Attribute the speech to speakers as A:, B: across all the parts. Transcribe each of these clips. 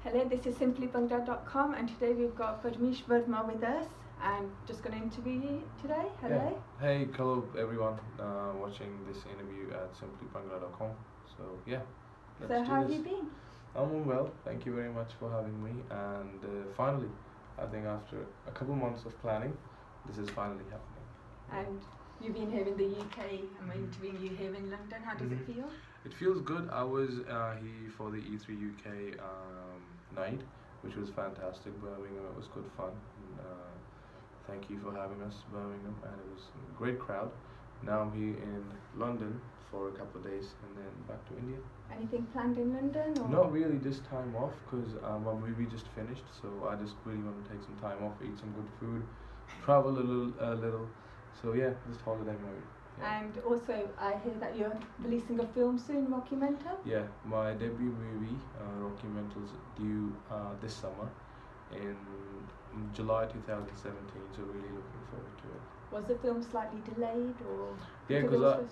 A: Hello, this is SimplyBhangra.com and today we've got Parmish Verma with us. I'm just going to interview you today. Hello.
B: Yeah. Hey, hello everyone watching this interview at SimplyBhangra.com. So yeah, let's
A: So
B: do
A: how have
B: this.
A: you been?
B: I'm well, thank you very much for having me. And finally, I think after a couple months of planning, this is finally happening.
A: And you've been here in the UK. I'm interviewing you here in London. How does it feel?
B: It feels good. I was here for the E3 UK night, which was fantastic. Birmingham, it was good fun. Thank you for having us, Birmingham, and it was a great crowd. Now I'm here in London for a couple of days and then back to India.
A: Anything planned in London? Or?
B: Not really this time off because my movie just finished, so I just really want to take some time off, eat some good food, travel a little. So yeah, just holiday mode. Yeah.
A: And also, I hear that you're releasing a film soon, Rockumental?
B: Yeah, my debut movie, Rockumental's due this summer in July 2017, so really looking forward to it.
A: Was the film slightly delayed or?
B: Yeah,
A: because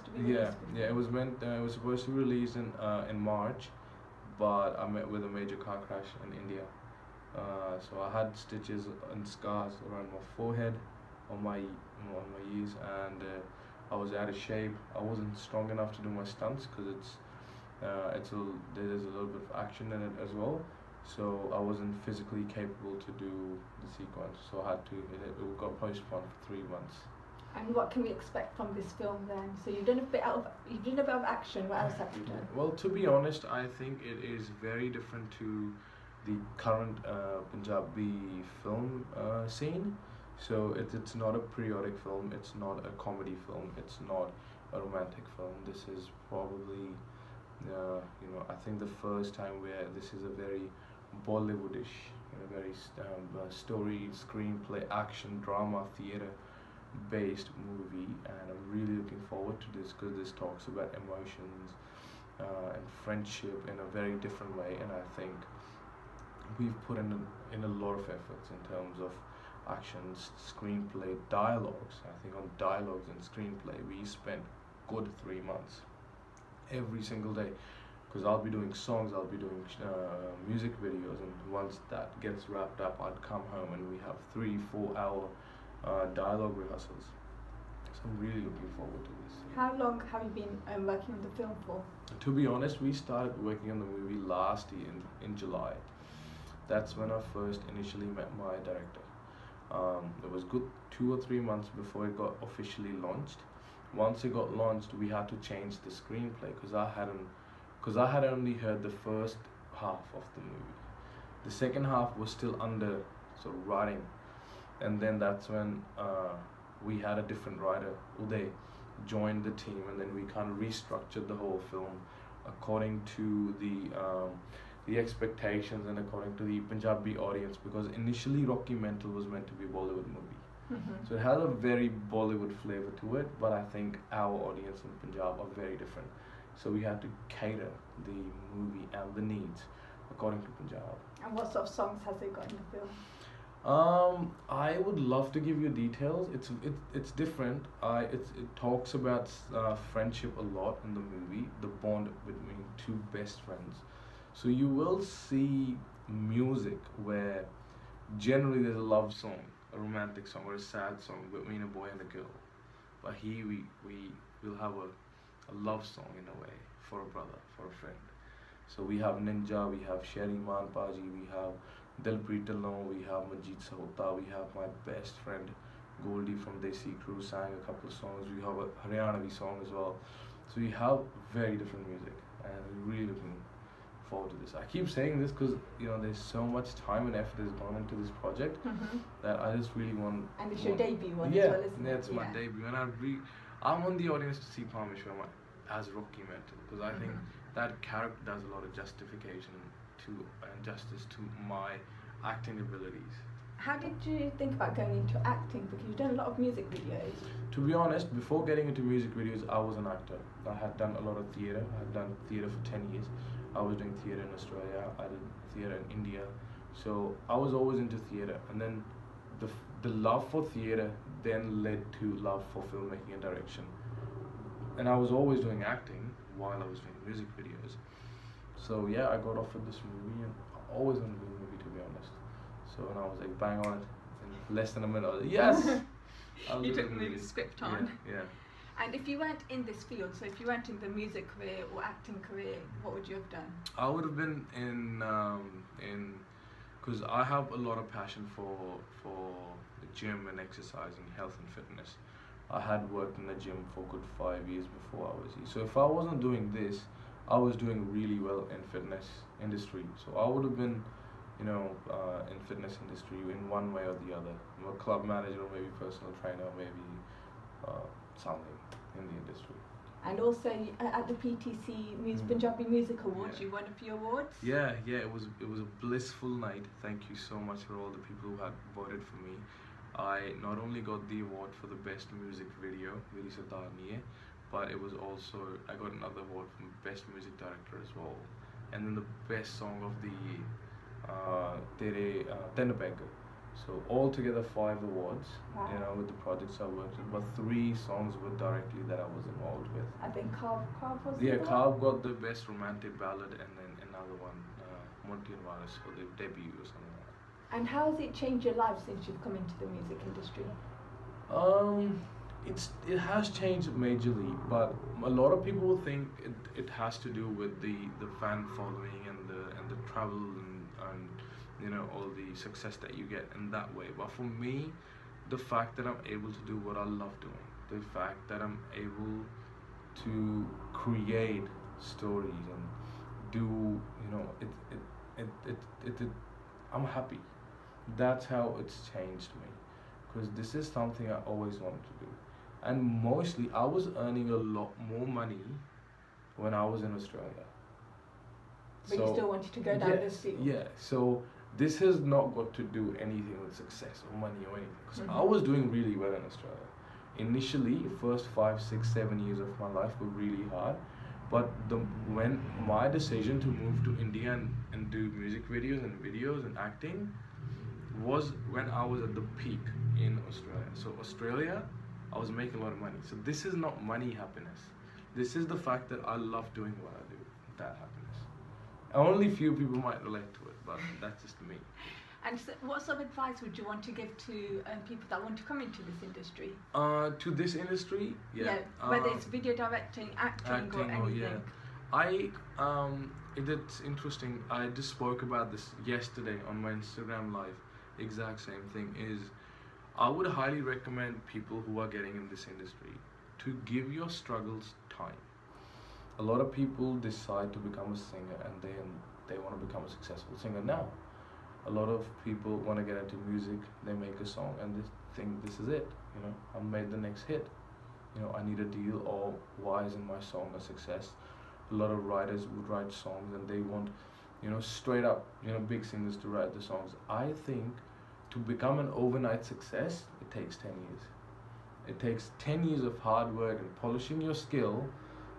B: it was meant it was supposed to be released in March, but I met with a major car crash in India. So I had stitches and scars around my forehead, on my ears, and I was out of shape. I wasn't strong enough to do my stunts because there's a little bit of action in it as well. So I wasn't physically capable to do the sequence. So I had to. It got postponed for 3 months.
A: And what can we expect from this film then? So you've done a bit of action. What else have you done?
B: Well, to be honest, I think it is very different to the current Punjabi film scene. So it's not a periodic film, it's not a comedy film, it's not a romantic film. This is probably, I think the first time where this is a very Bollywoodish, very story, screenplay, action, drama, theatre-based movie, and I'm really looking forward to this because this talks about emotions and friendship in a very different way, and I think we've put in a lot of efforts in terms of actions, screenplay, dialogues. I think on dialogues and screenplay we spent good 3 months every single day, because I'll be doing songs, I'll be doing music videos, and once that gets wrapped up I'd come home and we have 3-4 hour dialogue rehearsals. So I'm really looking forward to this.
A: How long have you been working on the film for? To
B: be honest, we started working on the movie last year in July. That's when I first initially met my director. It was good 2 or 3 months before it got officially launched. Once it got launched, we had to change the screenplay because I had only heard the first half of the movie. The second half was still under sort of writing, and then that's when we had a different writer, Uday, joined the team, and then we kind of restructured the whole film according to the expectations and according to the Punjabi audience, because initially Rockumental was meant to be a Bollywood movie. So it has a very Bollywood flavor to it, but I think our audience in Punjab are very different. So we had to cater the movie and the needs according to Punjab.
A: And what sort of songs has it got in the film?
B: I would love to give you details. It's different. It talks about friendship a lot in the movie, the bond between two best friends. So you will see music where generally there's a love song, a romantic song, or a sad song between a boy and a girl. But here we will have a love song in a way for a brother, for a friend. So we have Ninja, we have Sherry Man Paji, we have Dilpreet Dhillon, we have Majid Sahota, we have my best friend Goldie from Desi Crew sang a couple of songs. We have a Haryanavi song as well. So we have very different music, and we're really looking forward to this. I keep saying this because there's so much time and effort has gone into this project that I just really want.
A: And it's your debut one
B: as
A: well, isn't it?
B: Yeah, it's my debut, and I want the audience to see Parmish Verma as Rockumental, because I think that character does a lot of justification and justice to my acting abilities.
A: How did you think about going into acting? Because you've done a lot of music videos.
B: To be honest, before getting into music videos, I was an actor. I had done a lot of theatre. I had done theatre for 10 years. I was doing theatre in Australia. I did theatre in India. So I was always into theatre. And then the love for theatre then led to love for filmmaking and direction. And I was always doing acting while I was doing music videos. So yeah, I got offered this movie, and always wanted to do a movie, to be honest. So when I was like bang on it in less than a minute, I was like, yes.
A: You took the script on.
B: Yeah.
A: And if you weren't in this field, so if you weren't in the music career or acting career, what would you have done?
B: I would have been in because I have a lot of passion for the gym and exercising, health and fitness. I had worked in the gym for a good 5 years before I was here. So if I wasn't doing this, I was doing really well in fitness industry. So I would have been, you know, in fitness industry in one way or the other. I'm a club manager, maybe personal trainer, maybe something in the industry.
A: And also at the PTC Punjabi Music Awards, you won a few awards.
B: Yeah, it was a blissful night. Thank you so much for all the people who had voted for me. I not only got the award for the best music video, but it was also, I got another award from best music director as well, and then the best song of the year, Tere Beggar. So altogether 5 awards,
A: wow.
B: You know, with the projects I worked with, but 3 songs were directly that I was involved with.
A: I think Carve was
B: Carve got the best romantic ballad, and then another one, Monty and Varis, for the debut or something like that.
A: And how has it changed your life since you've come into the music industry?
B: It has changed majorly, but a lot of people think it has to do with the fan following and the travel and you know, all the success that you get in that way. But for me, the fact that I'm able to do what I love doing, the fact that I'm able to create stories and do, you know, I'm happy. That's how it's changed me, because this is something I always wanted to do. And mostly I was earning a lot more money when I was in Australia.
A: But you still wanted to go down this field.
B: Yeah, so this has not got to do anything with success or money or anything, because I was doing really well in Australia. Initially, first 5, 6, 7 years of my life were really hard, but when my decision to move to India and do music videos and acting was when I was at the peak in Australia. So Australia, I was making a lot of money. So this is not money happiness. This is the fact that I love doing what I do. That happiness. Only few people might relate to it, but that's just me.
A: And so what sort of advice would you want to give to people that want to come into this industry?
B: To this industry,
A: whether it's video directing, acting or anything.
B: It's interesting. I just spoke about this yesterday on my Instagram live. Exact same thing is, I would highly recommend people who are getting in this industry to give your struggles time. A lot of people decide to become a singer and they want to become a successful singer now. A lot of people want to get into music, they make a song and they think this is it, you know, I made the next hit. You know, I need a deal, or why isn't my song a success? A lot of writers would write songs and they want, you know, straight up, you know, big singers to write the songs. I think to become an overnight success, it takes 10 years. It takes 10 years of hard work and polishing your skill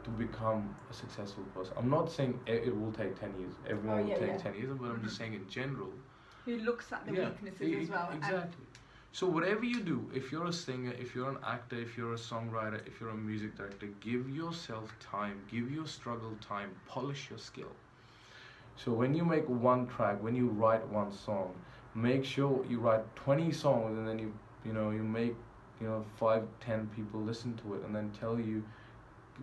B: to become a successful person. I'm not saying it will take 10 years. Everyone will take 10 years, but I'm just saying in general.
A: Who looks at the weaknesses as well.
B: Exactly. So whatever you do, if you're a singer, if you're an actor, if you're a songwriter, if you're a music director, give yourself time, give your struggle time, polish your skill. So when you make one track, when you write one song, make sure you write 20 songs and then you make 5, 10 people listen to it and then tell you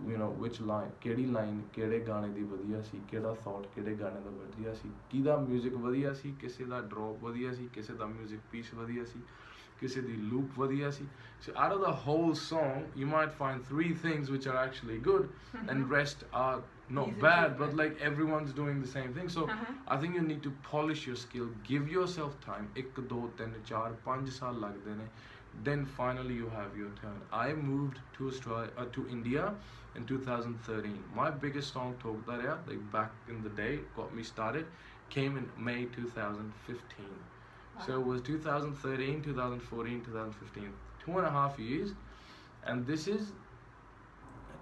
B: which line, kedi line, kede gaane di vadiya si, keda thought, kede gaane da vadiya si, kida music vadiya si, kise da drop vadiya si, kise da music piece vadiya si, kise di loop vadiya si. So out of the whole song, you might find 3 things which are actually good and rest are not bad, but like everyone's doing the same thing. So I think you need to polish your skill, give yourself time, 1, 2, 3, 4, 5 saal lagde ne. Then finally you have your turn. I moved to Australia, to India in 2013. My biggest song, Tok Darya, like back in the day, got me started, came in May 2015. Wow. So it was 2013, 2014, 2015, 2.5 years. And this is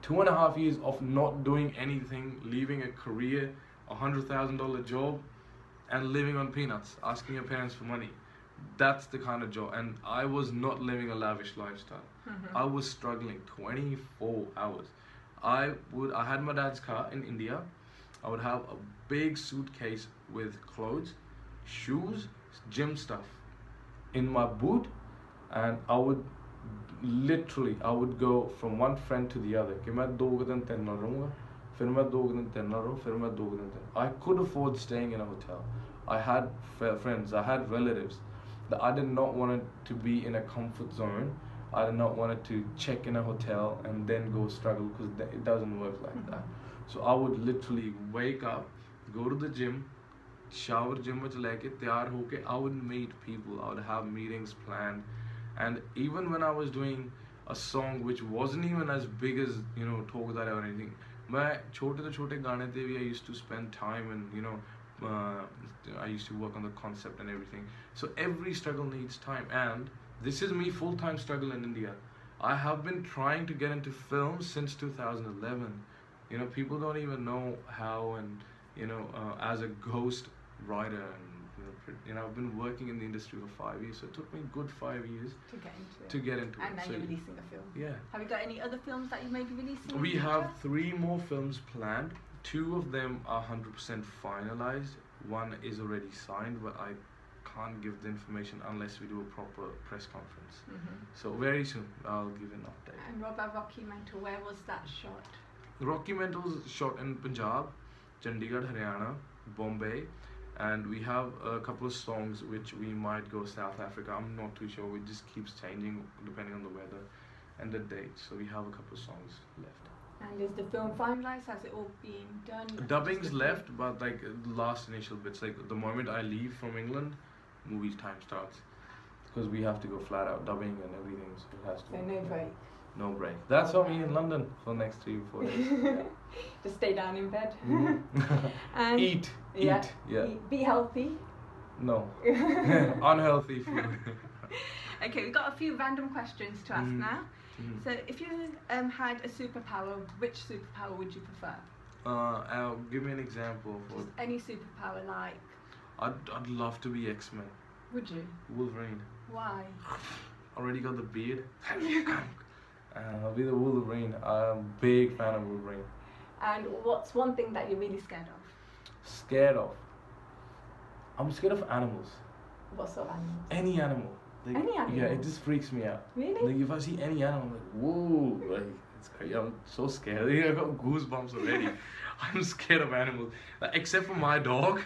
B: 2.5 years of not doing anything, leaving a career, $100,000 job, and living on peanuts, asking your parents for money. That's the kind of job, and I was not living a lavish lifestyle. I was struggling 24 hours. I had my dad's car in India, I would have a big suitcase with clothes, shoes, gym stuff in my boot, and I would go from one friend to the other. कि मैं 2 दिन 3 दिन रहूँगा, फिर मैं 2 दिन 3 दिन रहूँ, फिर मैं 2 दिन 3. I could afford staying in a hotel. I had friends, I had relatives that I did not want to be in a comfort zone. I did not want to check in a hotel and then go struggle, because it doesn't work like that. So I would literally wake up, go to the gym, shower gym vich leke tayar hoke, I would meet people, I would have meetings planned. And even when I was doing a song which wasn't even as big as, you know, Talk That or anything, I used to spend time, and you know, I used to work on the concept and everything. So every struggle needs time, and this is me full-time struggle in India. I have been trying to get into film since 2011. You know, people don't even know how, and you know, as a ghost writer, and you know, I've been working in the industry for 5 years, so it took me a good 5 years to get into it.
A: And now you're releasing a film.
B: Yeah.
A: Have you got any other films that you may be releasing?
B: We have 3 more films planned. 2 of them are 100% finalized. 1 is already signed, but I can't give the information unless we do a proper press conference. So very soon I'll give an update.
A: And what about Rocky Mental? Where was that shot?
B: Rocky Mental's shot in Punjab, Chandigarh, Haryana, Bombay, and we have a couple of songs which we might go South Africa. I'm not too sure. It just keeps changing depending on the weather and the date. So we have a couple of songs left.
A: And is the film finalized? Has it all been done?
B: Dubbing's left, but like the last initial bits, like the moment I leave from England, movie's time starts, because we have to go flat out dubbing and everything, so it has to.
A: So no break.
B: No break. That's for me in London for the next 3 or 4 days. Yeah.
A: Just stay down in bed.
B: And eat. Yeah.
A: Be healthy.
B: No. Unhealthy food.
A: Okay, we've got a few random questions to ask now. So, if you had a superpower, which superpower would you prefer?
B: Give me an example.
A: Just any superpower, like.
B: I'd love to be X-Men.
A: Would you?
B: Wolverine.
A: Why?
B: Already got the beard. I'll be the Wolverine. I'm a big fan of Wolverine.
A: And what's one thing that you're really scared of?
B: Scared of? I'm scared of animals.
A: What sort of animals?
B: Any animal. Like,
A: any animal?
B: Yeah, it just freaks me out.
A: Really?
B: Like if I see any animal, I'm like, whoa, like it's crazy. I'm so scared. I got goosebumps already. I'm scared of animals, like, except for my dog.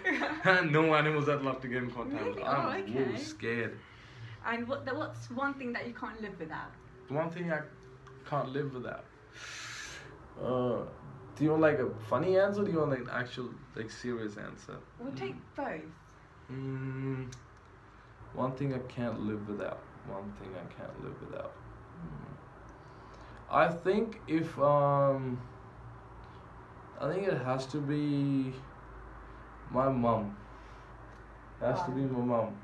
B: No animals I'd love to get in contact with.
A: Really?
B: I'm scared.
A: And what's one thing that you can't live without?
B: One thing I can't live without. Do you want like a funny answer, or do you want like an actual like serious answer?
A: We'll take both.
B: One thing I can't live without. One thing I can't live without. I think if I think it has to be my mum. It has to be my mum.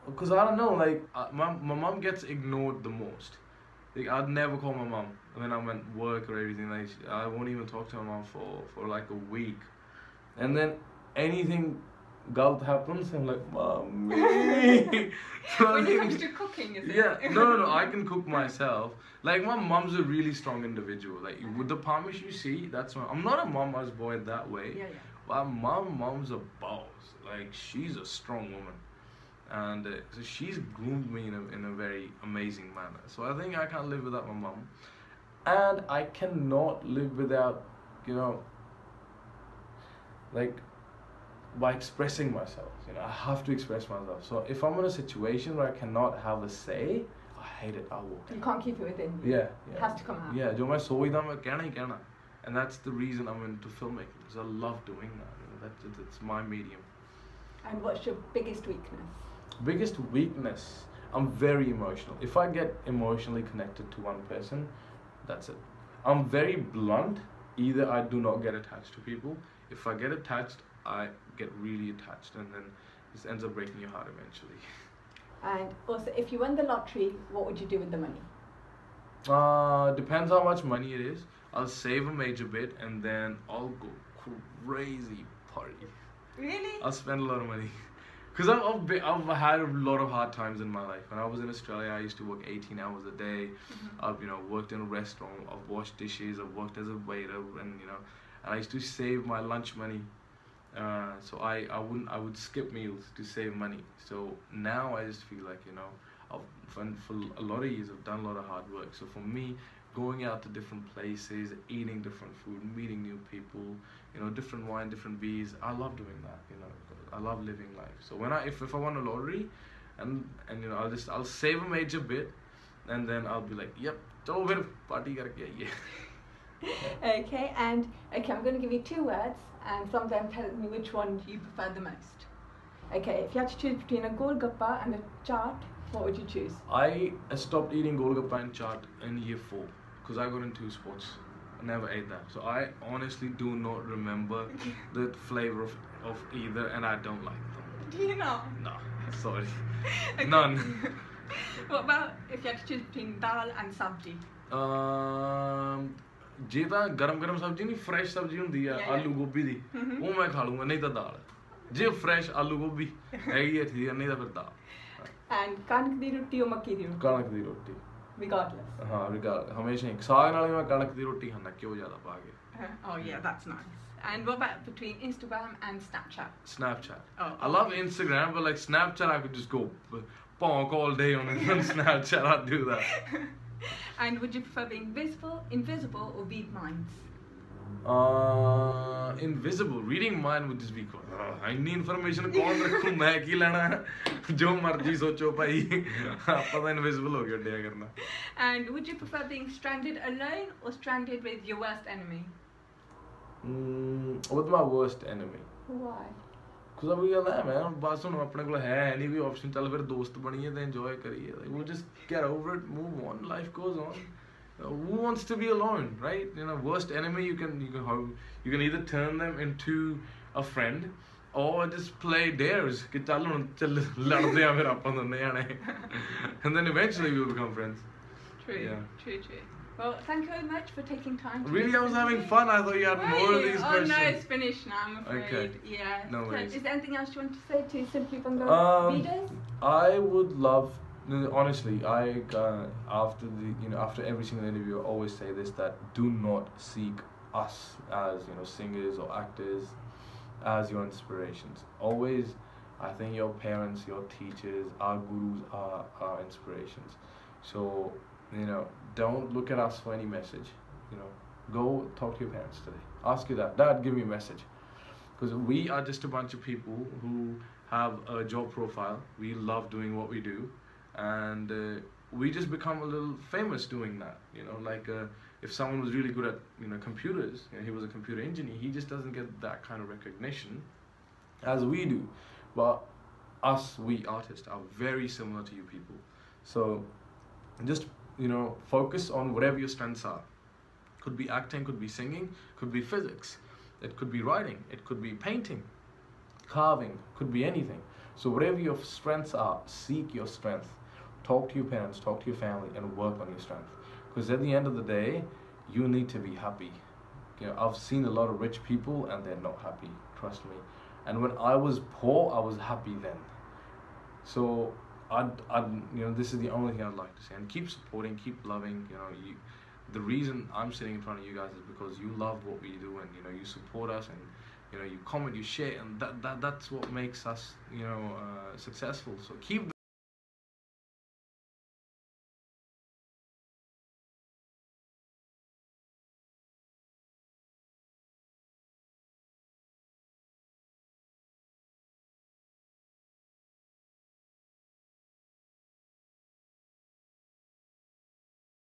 B: Because I don't know, like my mum gets ignored the most. Like I'd never call my mum when I'm at work or everything. Like I won't even talk to my mum for like a week, and then anything galt happens, I'm like, Mommy. So
A: when it comes to cooking, is it?
B: Yeah, no, I can cook myself. Like my mum's a really strong individual. Like with the Parmish you see, that's why I'm not a mama's boy that way.
A: Yeah.
B: But mom's a boss. Like she's a strong woman. And so she's groomed me in a very amazing manner. So I think I can't live without my mum, and I cannot live without, you know, like by expressing myself. You know, I have to express myself. So if I'm in a situation where I cannot have a say, I hate it. I'll walk out.
A: You can't keep it within you.
B: Yeah.
A: It has to come out.
B: Yeah, जो मैं सोचता हूँ मैं कहना ही कहना, and that's the reason I'm into filmmaking, because I love doing that. You know, that's my medium.
A: And what's your biggest weakness?
B: Biggest weakness, I'm very emotional. If I get emotionally connected to one person, that's it. I'm very blunt. Either I do not get attached to people. If I get attached, I get really attached, and then this ends up breaking your heart eventually.
A: And also, if you won the lottery, what would you do with the money?
B: Depends how much money it is. I'll save a major bit, and then I'll go crazy party.
A: Really?
B: I'll spend a lot of money. Because I've had a lot of hard times in my life. When I was in Australia, I used to work 18 hours a day. I've worked in a restaurant. I've washed dishes. I've worked as a waiter, and I used to save my lunch money. So I would skip meals to save money. So now I just feel like for a lot of years I've done a lot of hard work. So for me, going out to different places, eating different food, meeting new people, different wine, different beers, I love doing that. I love living life. So when if I won a lottery, and I'll save a major bit, and then I'll be like, yep, chalo phir party karke aiye.
A: Okay, I'm going to give you 2 words, and from them tell me which one you prefer the most. Okay, if you had to choose between a golgappa and a chaat, what would you choose?
B: I stopped eating golgappa and chaat in year 4 because I got into sports. I never ate that. So I honestly do not remember the flavor of either, and I don't like them.
A: Do you not?
B: No, sorry.
A: Okay.
B: None.
A: What about if you had to choose between dal and sabji?
B: ਜੇ ਤਾਂ ਗਰਮ ਸਬਜ਼ੀ ਨਹੀਂ fresh ਸਬਜ਼ੀ ਹੁੰਦੀ ਆ ਆਲੂ ਗੋਭੀ ਦੀ ਉਹ ਮੈਂ ਖਾ ਲੂੰਗਾ ਨਹੀਂ ਤਾਂ ਦਾਲ ਜੇ ਫਰੈਸ਼ ਆਲੂ ਗੋਭੀ ਹੈਗੀ ਹੈ ਠੀਕ ਨਹੀਂ ਤਾਂ ਫਿਰ ਦਾਲ
A: and ਕਣਕ ਦੀ ਰੋਟੀ or ਮੱਕੀ ਦੀ ਰੋਟੀ
B: ਕਣਕ ਦੀ ਰੋਟੀ
A: regardless
B: ਹਾਂ ਹਮੇਸ਼ਾ ਹੀ ਸਾਗ ਨਾਲ ਮੈਂ ਕਣਕ ਦੀ ਰੋਟੀ ਖਾਂਦਾ ਘਿਓ ਜ਼ਿਆਦਾ ਪਾ ਕੇ
A: oh yeah, that's nice. And what about between Instagram and
B: Snapchat?
A: Oh,
B: I love Instagram, but like Snapchat I could just go bonk all day on Snapchat. I'd do that.
A: And would you prefer being invisible or read minds?
B: Invisible. Reading mind would just be cool. ਇੰਨੀ information ਕੌਣ ਰੱਖੂ ਮੈਂ ਕੀ ਲੈਣਾ ਜੋ ਮਰਜ਼ੀ ਸੋਚੋ ਭਾਈ ਆਪਾਂ ਤਾਂ invisible ਹੋ ਗਏ ਡਿਆ ਕਰਨਾ.
A: And would you prefer being stranded alone or stranded with your worst enemy?
B: With my worst enemy.
A: Why?
B: Because ਅਭੀ ਗੱਲ ਹੈ ਮੈਂ ਬਸ ਹੁਣ ਆਪਣੇ ਕੋਲ ਹੈ ਨਹੀਂ ਵੀ ਆਪਸ਼ਨ ਚੱਲ ਫਿਰ ਦੋਸਤ ਬਣੀਏ ਤੇ enjoy ਕਰੀਏ. We'll just get over it, move on, life goes on. Who wants to be alone, right? Worst enemy you can either turn them into a friend or just play dares. ਕਿ ਚੱਲ ਹੁਣ ਚੱਲ ਲੜਦੇ ਆ ਫਿਰ ਆਪਾਂ ਦੋਨੇ ਜਾਣੇ. And then eventually we will become friends.
A: True. Yeah. True. Well, thank you very much for taking time to
B: Really, I was having fun. I thought you had more of these questions.
A: Oh no, it's finished now, I'm afraid. Okay. Yeah.
B: No worries.
A: Is there anything else you want to say to Simply Bhangra readers?
B: I would love, honestly, after every single interview, I always say this, that do not seek us as singers or actors as your inspirations. Always, I think your parents, your teachers, our gurus are our inspirations. So don't look at us for any message. Go talk to your parents today. Ask you that. Dad, give me a message. Because we are just a bunch of people who have a job profile. We love doing what we do, and we just become a little famous doing that. Like if someone was really good at computers, he was a computer engineer. He just doesn't get that kind of recognition as we do. But us, we artists, are very similar to you people. So just focus on whatever your strengths are. Could be acting, could be singing, could be physics, it could be writing, it could be painting, carving, could be anything. So whatever your strengths are, seek your strength. Talk to your parents, talk to your family, and work on your strength. Because at the end of the day, you need to be happy. I've seen a lot of rich people and they're not happy, trust me. And when I was poor, I was happy then. So this is the only thing I'd like to say. And keep supporting, keep loving. The reason I'm sitting in front of you guys is because you love what we do, and you support us, and you comment, you share, and that's what makes us successful. So keep